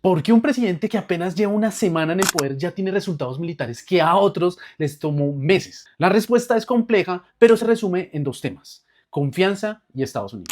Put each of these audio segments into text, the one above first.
¿Por qué un presidente que apenas lleva una semana en el poder ya tiene resultados militares que a otros les tomó meses? La respuesta es compleja, pero se resume en dos temas: confianza y Estados Unidos.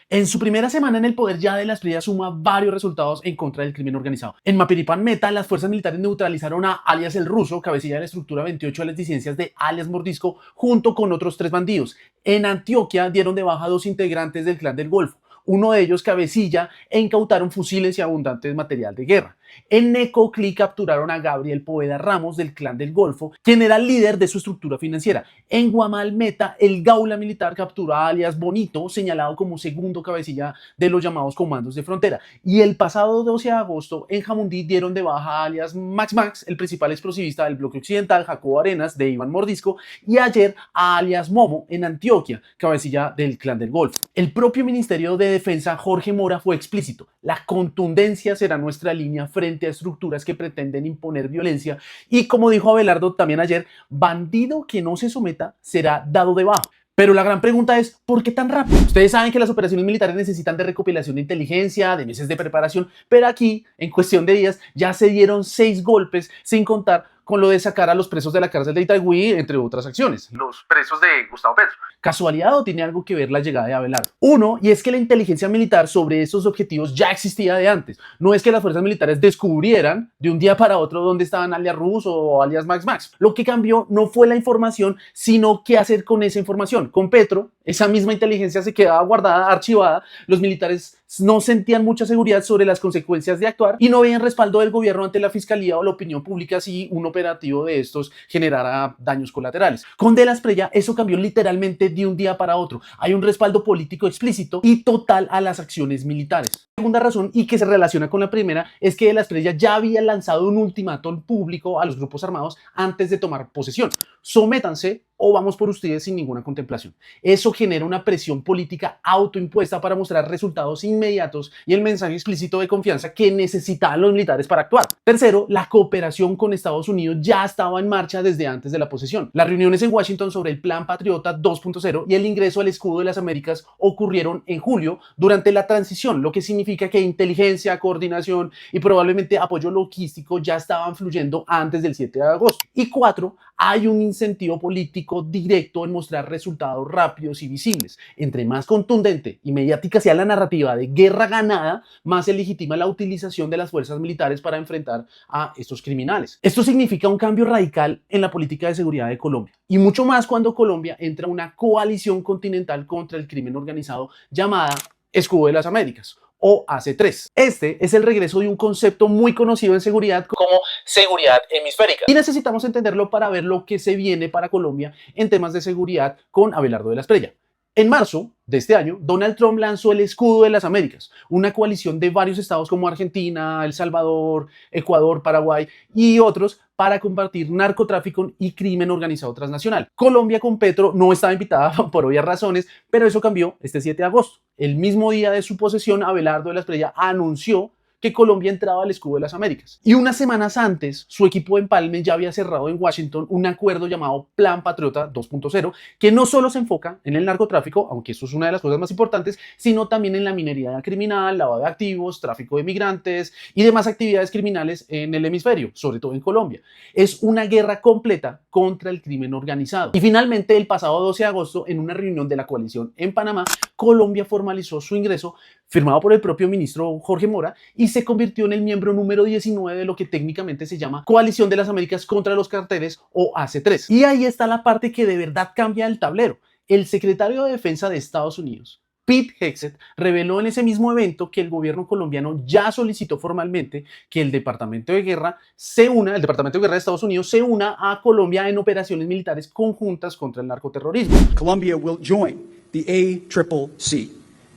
En su primera semana en el poder, ya de la Espriella suma varios resultados en contra del crimen organizado. En Mapiripán Meta, las fuerzas militares neutralizaron a alias El Ruso, cabecilla de la estructura 28 de las disidencias de alias Mordisco, junto con otros 3 bandidos. En Antioquia dieron de baja a 2 integrantes del Clan del Golfo, uno de ellos cabecilla, e incautaron fusiles y abundante material de guerra. En Necoclí capturaron a Gabriel Poveda Ramos del Clan del Golfo, quien era el líder de su estructura financiera. En Guamal-Meta, el Gaula militar capturó a alias Bonito, señalado como segundo cabecilla de los llamados comandos de frontera. Y el pasado 12 de agosto, en Jamundí dieron de baja a alias Max, el principal explosivista del bloque occidental, Jacobo Arenas, de Iván Mordisco, y ayer a alias Momo en Antioquia, cabecilla del Clan del Golfo. El propio Ministerio de Defensa, Jorge Mora, fue explícito: la contundencia será nuestra línea frente a estructuras que pretenden imponer violencia, y como dijo Abelardo también ayer, bandido que no se someta será dado de baja. Pero la gran pregunta es, ¿por qué tan rápido? Ustedes saben que las operaciones militares necesitan de recopilación de inteligencia, de meses de preparación, pero aquí, en cuestión de días, ya se dieron 6 golpes, sin contar con lo de sacar a los presos de la cárcel de Itagüí, entre otras acciones. Los presos de Gustavo Petro. ¿Casualidad o tiene algo que ver la llegada de Abelardo? Uno, y es que la inteligencia militar sobre esos objetivos ya existía de antes. No es que las fuerzas militares descubrieran de un día para otro dónde estaban alias Ruso o alias Max. Lo que cambió no fue la información, sino qué hacer con esa información. Con Petro, esa misma inteligencia se quedaba guardada, archivada. Los militares no sentían mucha seguridad sobre las consecuencias de actuar y no veían respaldo del gobierno ante la fiscalía o la opinión pública si un operativo de estos generara daños colaterales. Con De la Espriella eso cambió literalmente de un día para otro. Hay un respaldo político explícito y total a las acciones militares. La segunda razón, y que se relaciona con la primera, es que De la Espriella ya había lanzado un ultimátum público a los grupos armados antes de tomar posesión: sométanse o vamos por ustedes sin ninguna contemplación. Eso genera una presión política autoimpuesta para mostrar resultados inmediatos y el mensaje explícito de confianza que necesitaban los militares para actuar. Tercero, la cooperación con Estados Unidos ya estaba en marcha desde antes de la posesión. Las reuniones en Washington sobre el Plan Patriota 2.0 y el ingreso al Escudo de las Américas ocurrieron en julio durante la transición, lo que significa que inteligencia, coordinación y probablemente apoyo logístico ya estaban fluyendo antes del 7 de agosto. Y 4, hay un incentivo político directo en mostrar resultados rápidos y visibles. Entre más contundente y mediática sea la narrativa de guerra ganada, más se legitima la utilización de las fuerzas militares para enfrentar a estos criminales. Esto significa un cambio radical en la política de seguridad de Colombia, y mucho más cuando Colombia entra a una coalición continental contra el crimen organizado llamada Escudo de las Américas, o AC3. Este es el regreso de un concepto muy conocido en seguridad como seguridad hemisférica. Y necesitamos entenderlo para ver lo que se viene para Colombia en temas de seguridad con Abelardo de la Espriella. En marzo de este año, Donald Trump lanzó el Escudo de las Américas, una coalición de varios estados como Argentina, El Salvador, Ecuador, Paraguay y otros para combatir narcotráfico y crimen organizado transnacional. Colombia con Petro no estaba invitada por obvias razones, pero eso cambió este 7 de agosto. El mismo día de su posesión, Abelardo de la Espriella anunció que Colombia entraba al Escudo de las Américas. Y unas semanas antes, su equipo de empalme ya había cerrado en Washington un acuerdo llamado Plan Patriota 2.0, que no solo se enfoca en el narcotráfico, aunque eso es una de las cosas más importantes, sino también en la minería criminal, lavado de activos, tráfico de migrantes y demás actividades criminales en el hemisferio, sobre todo en Colombia. Es una guerra completa contra el crimen organizado. Y finalmente, el pasado 12 de agosto, en una reunión de la coalición en Panamá, Colombia formalizó su ingreso, firmado por el propio ministro Jorge Mora, y se convirtió en el miembro número 19 de lo que técnicamente se llama Coalición de las Américas contra los Carteles, o AC3. Y ahí está la parte que de verdad cambia el tablero. El secretario de Defensa de Estados Unidos, Pete Hegseth, reveló en ese mismo evento que el gobierno colombiano ya solicitó formalmente que el Departamento de Guerra el Departamento de Guerra de Estados Unidos se una a Colombia en operaciones militares conjuntas contra el narcoterrorismo. Colombia will join the ACCC,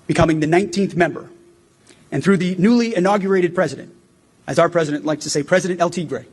becoming the 19th member. And through the newly inaugurated president, as our president likes to say, President El Tigre,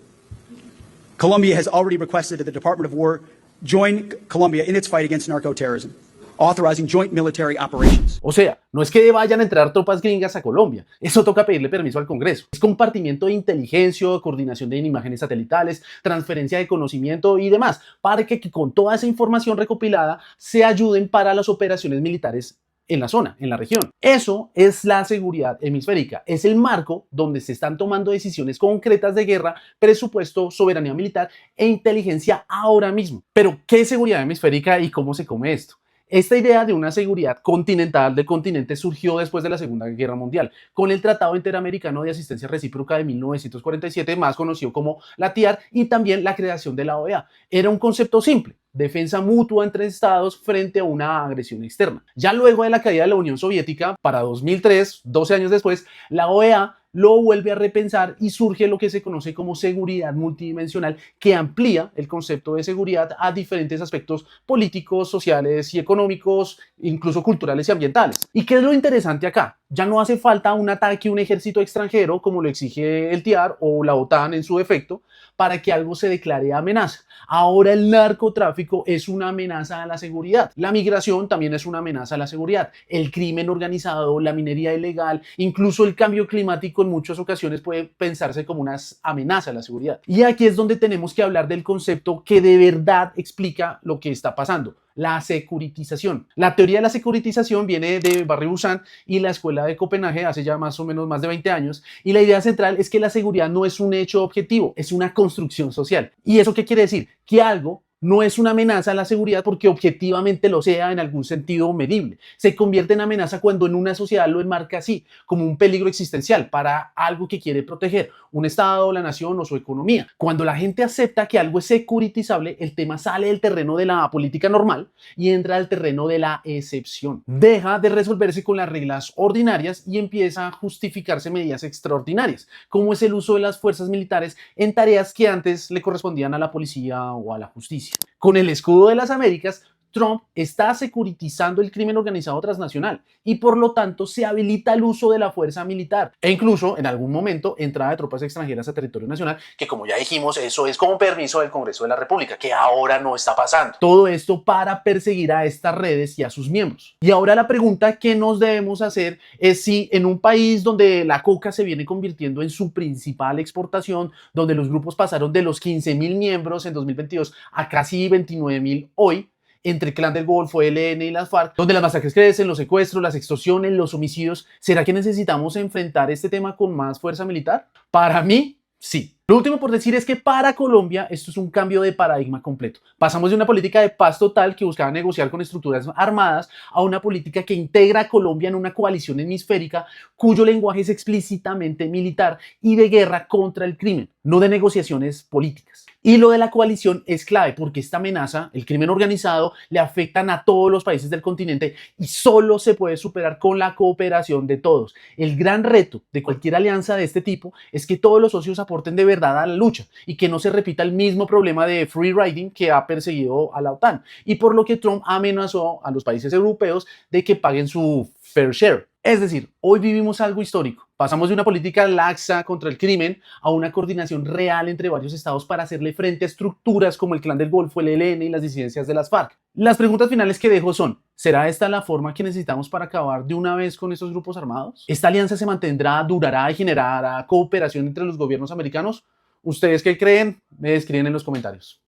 Colombia has already requested that the Department of War join Colombia in its fight against narco-terrorism, authorizing joint military operations. O sea, no es que vayan a entrar tropas gringas a Colombia, eso toca pedirle permiso al Congreso. Es compartimiento de inteligencia, coordinación de imágenes satelitales, transferencia de conocimiento y demás, para que con toda esa información recopilada se ayuden para las operaciones militares en la zona, en la región. Eso es la seguridad hemisférica. Es el marco donde se están tomando decisiones concretas de guerra, presupuesto, soberanía militar e inteligencia ahora mismo. Pero, ¿qué es seguridad hemisférica y cómo se come esto? Esta idea de una seguridad continental del continente surgió después de la Segunda Guerra Mundial, con el Tratado Interamericano de Asistencia Recíproca de 1947, más conocido como la TIAR, y también la creación de la OEA. Era un concepto simple: defensa mutua entre estados frente a una agresión externa. Ya luego de la caída de la Unión Soviética, para 2003, 12 años después, la OEA lo vuelve a repensar y surge lo que se conoce como seguridad multidimensional, que amplía el concepto de seguridad a diferentes aspectos políticos, sociales y económicos, incluso culturales y ambientales. ¿Y qué es lo interesante acá? Ya no hace falta un ataque a un ejército extranjero como lo exige el TIAR o la OTAN en su defecto para que algo se declare amenaza. Ahora el narcotráfico es una amenaza a la seguridad. La migración también es una amenaza a la seguridad. El crimen organizado, la minería ilegal, incluso el cambio climático en muchas ocasiones puede pensarse como una amenaza a la seguridad. Y aquí es donde tenemos que hablar del concepto que de verdad explica lo que está pasando: la securitización. La teoría de la securitización viene de Barry Busan y la Escuela de Copenhague hace ya más o menos más de 20 años, y la idea central es que la seguridad no es un hecho objetivo, es una construcción social. ¿Y eso qué quiere decir? Que algo no es una amenaza a la seguridad porque objetivamente lo sea en algún sentido medible. Se convierte en amenaza cuando en una sociedad lo enmarca así, como un peligro existencial para algo que quiere proteger, un estado, la nación o su economía. Cuando la gente acepta que algo es securitizable, el tema sale del terreno de la política normal y entra al terreno de la excepción. Deja de resolverse con las reglas ordinarias y empieza a justificarse medidas extraordinarias, como es el uso de las fuerzas militares en tareas que antes le correspondían a la policía o a la justicia. Con el escudo de las Américas, Trump está securitizando el crimen organizado transnacional y por lo tanto se habilita el uso de la fuerza militar e incluso en algún momento entrada de tropas extranjeras a territorio nacional, que como ya dijimos, eso es con permiso del Congreso de la República, que ahora no está pasando. Todo esto para perseguir a estas redes y a sus miembros. Y ahora la pregunta que nos debemos hacer es si en un país donde la coca se viene convirtiendo en su principal exportación, donde los grupos pasaron de los 15.000 miembros en 2022 a casi 29.000 hoy, entre Clan del Golfo, ELN y las FARC, donde las masacres crecen, los secuestros, las extorsiones, los homicidios, ¿será que necesitamos enfrentar este tema con más fuerza militar? Para mí, sí. Lo último por decir es que para Colombia esto es un cambio de paradigma completo. Pasamos de una política de paz total que buscaba negociar con estructuras armadas a una política que integra a Colombia en una coalición hemisférica cuyo lenguaje es explícitamente militar y de guerra contra el crimen, no de negociaciones políticas. Y lo de la coalición es clave porque esta amenaza, el crimen organizado, le afectan a todos los países del continente y solo se puede superar con la cooperación de todos. El gran reto de cualquier alianza de este tipo es que todos los socios aporten de verdad a la lucha y que no se repita el mismo problema de free riding que ha perseguido a la OTAN y por lo que Trump amenazó a los países europeos de que paguen su fair share. Es decir, hoy vivimos algo histórico. Pasamos de una política laxa contra el crimen a una coordinación real entre varios estados para hacerle frente a estructuras como el Clan del Golfo, el ELN y las disidencias de las FARC. Las preguntas finales que dejo son: ¿será esta la forma que necesitamos para acabar de una vez con estos grupos armados? ¿Esta alianza se mantendrá, durará y generará cooperación entre los gobiernos americanos? ¿Ustedes qué creen? Me escriben en los comentarios.